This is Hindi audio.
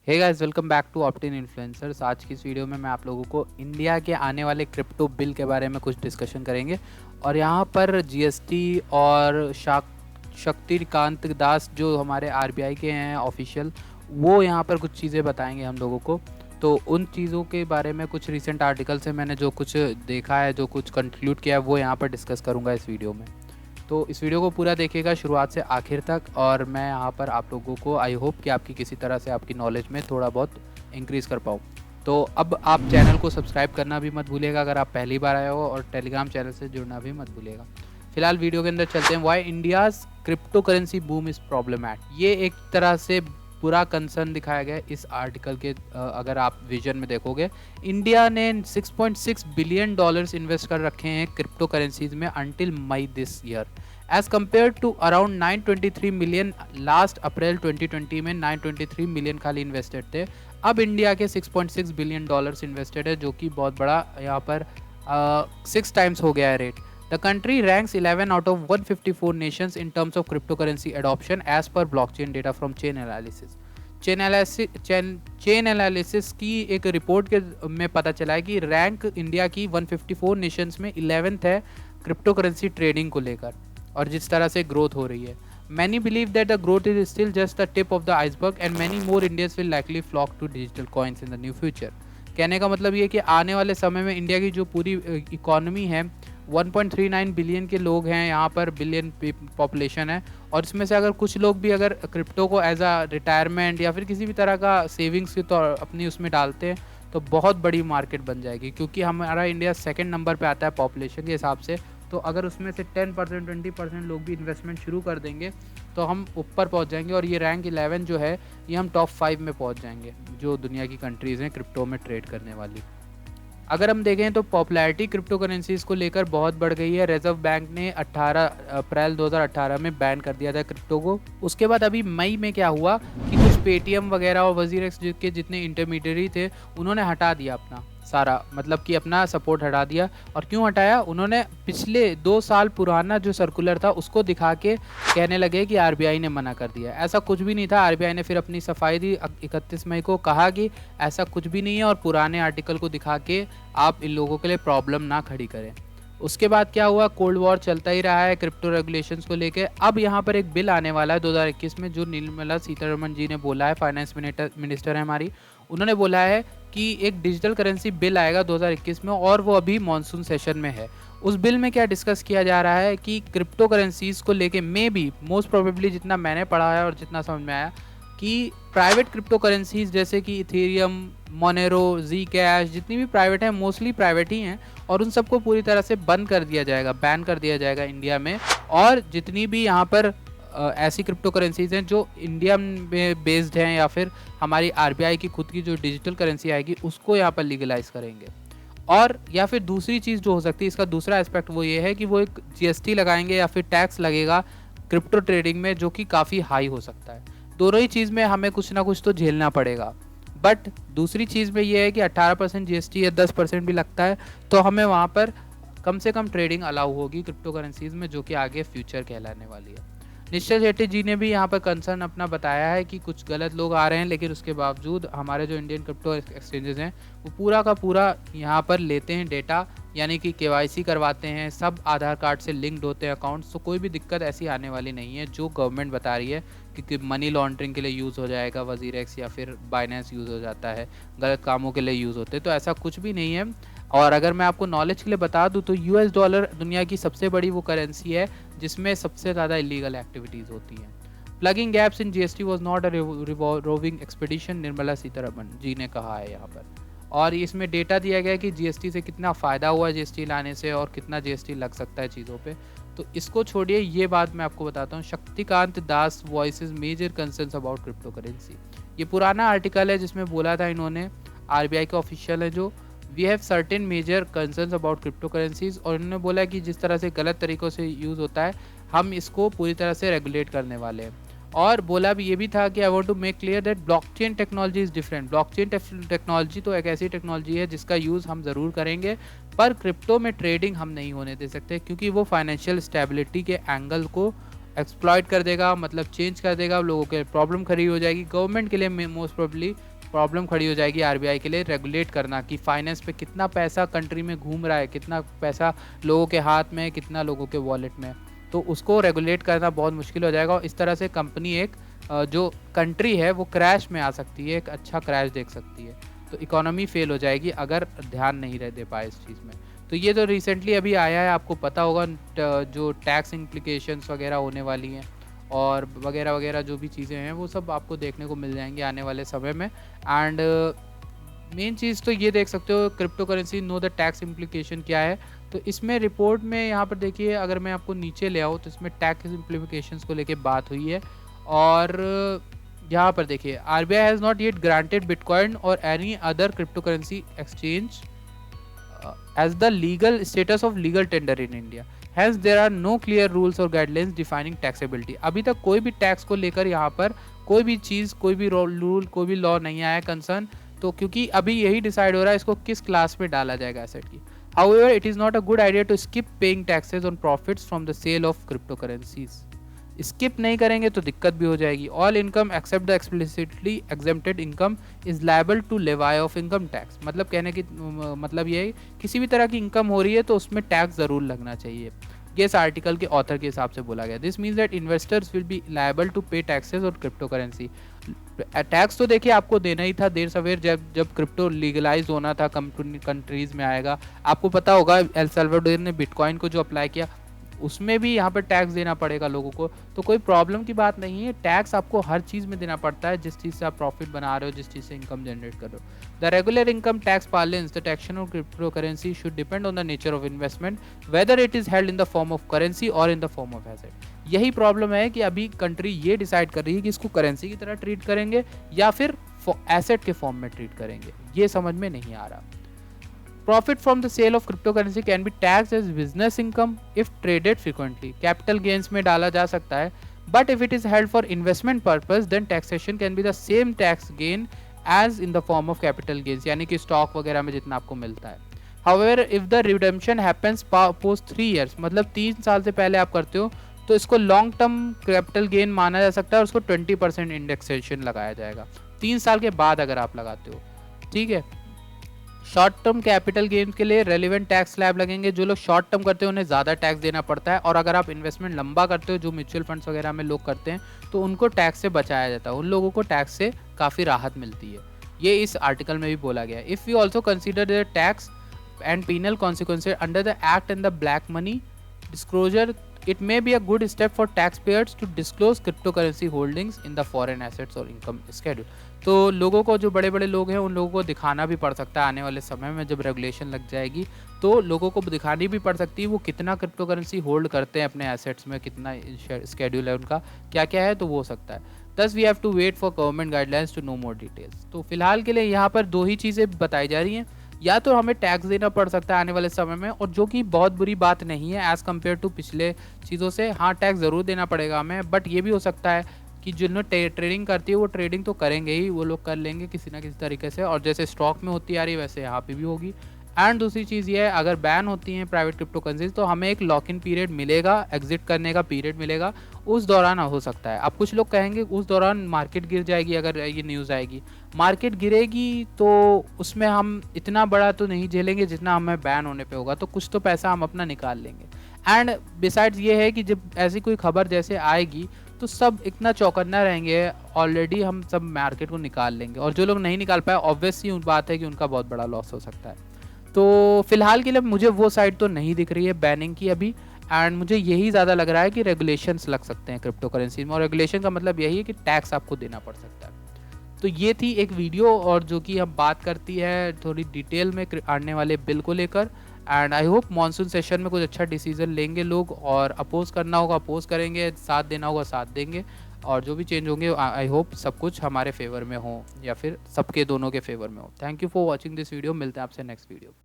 Hey guys, welcome back to Optin influencers. आज की इस वीडियो में मैं आप लोगों को इंडिया के आने वाले क्रिप्टो बिल के बारे में कुछ डिस्कशन करेंगे। और यहाँ पर जीएसटी और शक्तिकांत दास जो हमारे आरबीआई के हैं ऑफिशियल, वो यहाँ पर कुछ चीज़ें बताएंगे हम लोगों को। तो उन चीज़ों के बारे में कुछ रिसेंट आर्टिकल से मैंने जो कुछ देखा है, जो कुछ कंक्लूड किया है, वो यहाँ पर डिस्कस करूँगा इस वीडियो में। तो इस वीडियो को पूरा देखिएगा शुरुआत से आखिर तक, और मैं यहाँ पर आप लोगों को आई होप कि आपकी किसी तरह से आपकी नॉलेज में थोड़ा बहुत इंक्रीज़ कर पाऊँ। तो अब आप चैनल को सब्सक्राइब करना भी मत भूलिएगा अगर आप पहली बार आए हो, और टेलीग्राम चैनल से जुड़ना भी मत भूलिएगा। फिलहाल वीडियो के अंदर चलते हैं। Why India's crypto currency boom is problematic, ये एक तरह से पूरा कंसर्न दिखाया गया इस आर्टिकल के। अगर आप विजन में देखोगे, इंडिया ने 6.6 बिलियन डॉलर्स इन्वेस्ट कर रखे हैं क्रिप्टो करेंसीज में until May this year, as compare to around 923 million last April 2020 में। 923 मिलियन खाली इन्वेस्टेड थे। अब इंडिया के 6.6 बिलियन डॉलर्स इन्वेस्टेड है, जो कि बहुत बड़ा यहाँ पर 6 टाइम्स हो गया है rate. The country ranks 11 out of 154 nations in terms of cryptocurrency adoption as per blockchain data from Chain Analysis. Chain analysis की एक रिपोर्ट के में पता चला है कि रैंक इंडिया की 154 नेशंस में 11th है क्रिप्टो करेंसी ट्रेडिंग को लेकर, और जिस तरह से ग्रोथ हो रही है। Many believe that the growth is still just the tip of the iceberg and many more Indians will likely flock to digital coins in the new future. कहने का मतलब ये कि आने वाले समय में इंडिया की जो पूरी इकोनॉमी है, 1.39 बिलियन के लोग हैं यहाँ पर, बिलियन पॉपुलेशन है, और इसमें से अगर कुछ लोग भी अगर क्रिप्टो को एज अ रिटायरमेंट या फिर किसी भी तरह का सेविंग्स के तौर अपनी उसमें डालते हैं, तो बहुत बड़ी मार्केट बन जाएगी। क्योंकि हमारा इंडिया सेकंड नंबर पे आता है पॉपुलेशन के हिसाब से। तो अगर उसमें से 10% 20% लोग भी इन्वेस्टमेंट शुरू कर देंगे तो हम ऊपर पहुंच जाएंगे, और ये रैंक 11 जो है, ये हम टॉप 5 में पहुंच जाएंगे जो दुनिया की कंट्रीज़ हैं क्रिप्टो में ट्रेड करने वाली। अगर हम देखें तो पॉपुलैरिटी क्रिप्टो करेंसीज को लेकर बहुत बढ़ गई है। रिजर्व बैंक ने 18 अप्रैल 2018 में बैन कर दिया था क्रिप्टो को। उसके बाद अभी मई में क्या हुआ कि कुछ पेटीएम वगैरह और वजीरेक्स के जितने इंटरमीडियरी थे, उन्होंने हटा दिया अपना सारा, मतलब कि अपना सपोर्ट हटा दिया। और क्यों हटाया? उन्होंने पिछले 2 साल पुराना जो सर्कुलर था उसको दिखा के कहने लगे कि आरबीआई ने मना कर दिया। ऐसा कुछ भी नहीं था। आरबीआई ने फिर अपनी सफाई दी 31 मई को, कहा कि ऐसा कुछ भी नहीं है, और पुराने आर्टिकल को दिखा के आप इन लोगों के लिए प्रॉब्लम ना खड़ी करें। उसके बाद क्या हुआ? कोल्ड वॉर चलता ही रहा है क्रिप्टो रेगुलेशंस को लेके। अब यहाँ पर एक बिल आने वाला है 2021 में, जो निर्मला सीतारमण जी ने बोला है, फाइनेंस मिनिस्टर है हमारी, उन्होंने बोला है कि एक डिजिटल करेंसी बिल आएगा 2021 में, और वो अभी मॉनसून सेशन में है। उस बिल में क्या डिस्कस किया जा रहा है कि क्रिप्टो करेंसीज को लेके मे बी, मोस्ट प्रोबेबली, जितना मैंने पढ़ा है और जितना समझ में आया, कि प्राइवेट क्रिप्टो करेंसीज जैसे कि इथेरियम, मोनेरो, जी कैश, जितनी भी प्राइवेट हैं, मोस्टली प्राइवेट ही हैं, और उन सबको पूरी तरह से बंद कर दिया जाएगा, बैन कर दिया जाएगा इंडिया में। और जितनी भी यहाँ पर ऐसी क्रिप्टो करेंसीज हैं जो इंडिया में बेस्ड हैं, या फिर हमारी आरबीआई की खुद की जो डिजिटल करेंसी आएगी, उसको यहाँ पर लीगलाइज करेंगे। और या फिर दूसरी चीज़ जो हो सकती है, इसका दूसरा एस्पेक्ट वो ये है कि वो एक जीएसटी लगाएंगे या फिर टैक्स लगेगा क्रिप्टो ट्रेडिंग में, जो कि काफ़ी हाई हो सकता है। दोनों ही चीज़ में हमें कुछ ना कुछ तो झेलना पड़ेगा। बट दूसरी चीज़ में ये है कि 18% जीएसटी या 10% भी लगता है, तो हमें वहाँ पर कम से कम ट्रेडिंग अलाउ होगी क्रिप्टो करेंसीज में, जो कि आगे फ्यूचर कहलाने वाली है। निश्चय शेट्टी जी ने भी यहाँ पर कंसर्न अपना बताया है कि कुछ गलत लोग आ रहे हैं, लेकिन उसके बावजूद हमारे जो इंडियन क्रिप्टो एक्सचेंजेस हैं, वो पूरा का पूरा यहाँ पर लेते हैं डेटा, यानी कि केवाईसी करवाते हैं, सब आधार कार्ड से लिंक्ड होते हैं अकाउंट्स। तो कोई भी दिक्कत ऐसी आने वाली नहीं है जो गवर्नमेंट बता रही है कि मनी लॉन्ड्रिंग के लिए यूज़ हो जाएगा वजीरेक्स या फिर बाइनेंस यूज़ हो जाता है, गलत कामों के लिए यूज़ होते हैं। तो ऐसा कुछ भी नहीं है। और अगर मैं आपको नॉलेज के लिए बता दूं तो यूएस डॉलर दुनिया की सबसे बड़ी वो करेंसी है जिसमें सबसे ज़्यादा इलीगल एक्टिविटीज़ होती हैं। Plugging gaps in GST was not a revolving expedition, Nirmala Sitharaman ji ने कहा है यहाँ पर। और इसमें डेटा दिया गया है कि जीएसटी से कितना फ़ायदा हुआ है जीएसटी लाने से, और कितना जीएसटी लग सकता है चीज़ों पे। तो इसको छोड़िए, ये बात मैं आपको बताता हूँ। Shaktikanta Das voices major concerns about crypto currency, ये पुराना आर्टिकल है जिसमें बोला था इन्होंने, आरबीआई के ऑफिशियल है जो, we have certain major concerns about crypto currencies. और इन्होंने बोला कि जिस तरह से गलत तरीक़ों से यूज़ होता है, हम इसको पूरी तरह से रेगुलेट करने वाले हैं। और बोला भी ये भी था कि I want to make clear that blockchain technology is different. Blockchain technology तो एक ऐसी टेक्नोलॉजी है जिसका यूज़ हम ज़रूर करेंगे, पर क्रिप्टो में ट्रेडिंग हम नहीं होने दे सकते, क्योंकि वो फाइनेंशियल स्टेबिलिटी के एंगल को एक्सप्लॉइट कर देगा, मतलब चेंज कर देगा, लोगों के प्रॉब्लम खड़ी हो जाएगी, गवर्नमेंट के लिए मोस्ट प्रोबेबली प्रॉब्लम खड़ी हो जाएगी आरबीआई के लिए रेगुलेट करना कि फाइनेंस पे कितना पैसा कंट्री में घूम रहा है, कितना पैसा लोगों के हाथ में है, कितना लोगों के वॉलेट में है, तो उसको रेगुलेट करना बहुत मुश्किल हो जाएगा। और इस तरह से कंपनी एक जो कंट्री है वो क्रैश में आ सकती है, एक अच्छा क्रैश देख सकती है, तो इकोनॉमी फेल हो जाएगी अगर ध्यान नहीं रह दे पाए इस चीज़ में। तो ये तो रिसेंटली अभी आया है, आपको पता होगा जो टैक्स इम्प्लीकेशंस वगैरह होने वाली हैं और वगैरह वगैरह जो भी चीज़ें हैं वो सब आपको देखने को मिल जाएंगी आने वाले समय में। एंड मेन चीज़ तो ये देख सकते हो crypto currency know the tax implication क्या है। तो इसमें रिपोर्ट में यहाँ पर देखिए, अगर मैं आपको नीचे ले आऊँ तो इसमें टैक्स इम्प्लीकेशंस को लेके बात हुई है। और यहाँ पर देखिए RBI has not yet granted bitcoin और any other crypto currency exchange as the legal status of legal tender in India. Hence there are no clear rules or guidelines defining taxability. अभी तक कोई भी टैक्स को लेकर यहाँ पर कोई भी चीज़, कोई भी रूल, कोई भी लॉ नहीं आया कंसर्न, तो क्योंकि अभी यही डिसाइड हो रहा है इसको किस क्लास में डाला जाएगा एसेट की। However, it is not a good idea to skip paying taxes on profits from the sale of cryptocurrencies. Skip नहीं करेंगे तो दिक्कत भी हो जाएगी। All income except the explicitly exempted income is liable to levy of income tax. मतलब कहने की मतलब ये है किसी भी तरह की इनकम हो रही है तो उसमें टैक्स ज़रूर लगना चाहिए। ये इस आर्टिकल के ऑथर के हिसाब से बोला गया। This means that investors will be liable to pay taxes और क्रिप्टो करेंसी। टैक्स तो देखिए आपको देना ही था देर सवेर, जब क्रिप्टो लीगलाइज होना था कंट्रीज़ में आएगा। आपको पता होगा एल सल्वाडोर ने बिटकॉइन को जो अप्लाई किया उसमें भी यहाँ पर टैक्स देना पड़ेगा लोगों को, तो कोई प्रॉब्लम की बात नहीं है। टैक्स आपको हर चीज़ में देना पड़ता है जिस चीज़ से आप प्रॉफिट बना रहे हो, जिस चीज़ से इनकम जनरेट कर रहे हो। The regular income tax parlance the taxation of crypto currency should depend on the nature of investment whether it is held in the form of currency और in the form of asset. यही प्रॉब्लम है कि अभी कंट्री ये डिसाइड कर रही है कि इसको करेंसी की तरह ट्रीट करेंगे या फिर एसेट के फॉर्म में ट्रीट करेंगे, ये समझ में नहीं आ रहा। Profit from the sale of cryptocurrency can be taxed as business income if traded frequently. Capital gains में डाला जा सकता है, but if it is held for investment purpose, then taxation can be the same tax gain as in the form of capital gains, यानी कि स्टॉक वगैरह में जितना आपको मिलता है। However, if the redemption happens post 3 years, मतलब 3 साल से पहले आप करते हो तो इसको लॉन्ग टर्म कैपिटल गेन माना जा सकता है और उसको 20% इंडेक्सेशन लगाया जाएगा 3 साल के बाद अगर आप लगाते हो, ठीक है। शॉर्ट टर्म कैपिटल गेन के लिए रेलिवेंट टैक्स स्लैब लगेंगे। जो लोग शॉर्ट टर्म करते हैं उन्हें ज़्यादा टैक्स देना पड़ता है, और अगर आप इन्वेस्टमेंट लंबा करते हो जो म्यूचुअल फंड्स वगैरह में लोग करते हैं तो उनको टैक्स से बचाया जाता है, उन लोगों को टैक्स से काफ़ी राहत मिलती है। ये इस आर्टिकल में भी बोला गया है। If you also consider the tax and penal consequences under the act and the black money disclosure, it may be a good step for taxpayers to disclose cryptocurrency holdings in the foreign assets or income schedule. तो लोगों को, जो बड़े बड़े लोग हैं उन लोगों को दिखाना भी पड़ सकता है आने वाले समय में, जब रेगुलेशन लग जाएगी तो लोगों को दिखानी भी पड़ सकती है वो कितना क्रिप्टो करेंसी होल्ड करते हैं अपने एसेट्स में, कितना स्केड्यूल है उनका, क्या क्या है, तो वो हो सकता है। Thus we have to wait for government guidelines to know more details. तो फिलहाल के लिए यहाँ पर 2 ही चीज़ें बताई जा रही हैं, या तो हमें टैक्स देना पड़ सकता है आने वाले समय में, और जो कि बहुत बुरी बात नहीं है एज़ कम्पेयर टू पिछले चीज़ों से। हाँ, टैक्स ज़रूर देना पड़ेगा हमें, बट ये भी हो सकता है कि जिन्होंने ट्रेडिंग करती है वो ट्रेडिंग तो करेंगे ही, वो लोग कर लेंगे किसी ना किसी तरीके से, और जैसे स्टॉक में होती आ रही है वैसे यहाँ पे भी होगी। एंड दूसरी चीज़ ये है, अगर बैन होती हैं प्राइवेट क्रिप्टो करेंसीज तो हमें एक लॉक इन पीरियड मिलेगा, एग्जिट करने का पीरियड मिलेगा, उस दौरान हो सकता है। अब कुछ लोग कहेंगे उस दौरान मार्केट गिर जाएगी, अगर ये न्यूज़ आएगी मार्केट गिरेगी तो उसमें हम इतना बड़ा तो नहीं झेलेंगे जितना हमें बैन होने पे होगा, तो कुछ तो पैसा हम अपना निकाल लेंगे। एंड बिसाइड्स ये है कि जब ऐसी कोई खबर जैसे आएगी तो सब इतना चौकन्ना रहेंगे, ऑलरेडी हम सब मार्केट को निकाल लेंगे, और जो लोग नहीं निकाल पाए ऑब्वियसली बात है कि उनका बहुत बड़ा लॉस हो सकता है। तो फिलहाल के लिए मुझे वो साइड तो नहीं दिख रही है बैनिंग की अभी, एंड मुझे यही ज़्यादा लग रहा है कि रेगुलेशंस लग सकते हैं क्रिप्टो करेंसी में, और रेगुलेशन का मतलब यही है कि टैक्स आपको देना पड़ सकता है। तो ये थी एक वीडियो, और जो कि हम बात करती है थोड़ी डिटेल में आने वाले बिल को लेकर। And I hope monsoon session में कुछ अच्छा डिसीजन लेंगे लोग, और अपोज करना होगा अपोज करेंगे, साथ देना होगा साथ देंगे, और जो भी चेंज होंगे आई होप सब कुछ हमारे फेवर में हो या फिर सबके दोनों के फेवर में हो। Thank you for watching this video, मिलते हैं आपसे नेक्स्ट वीडियो।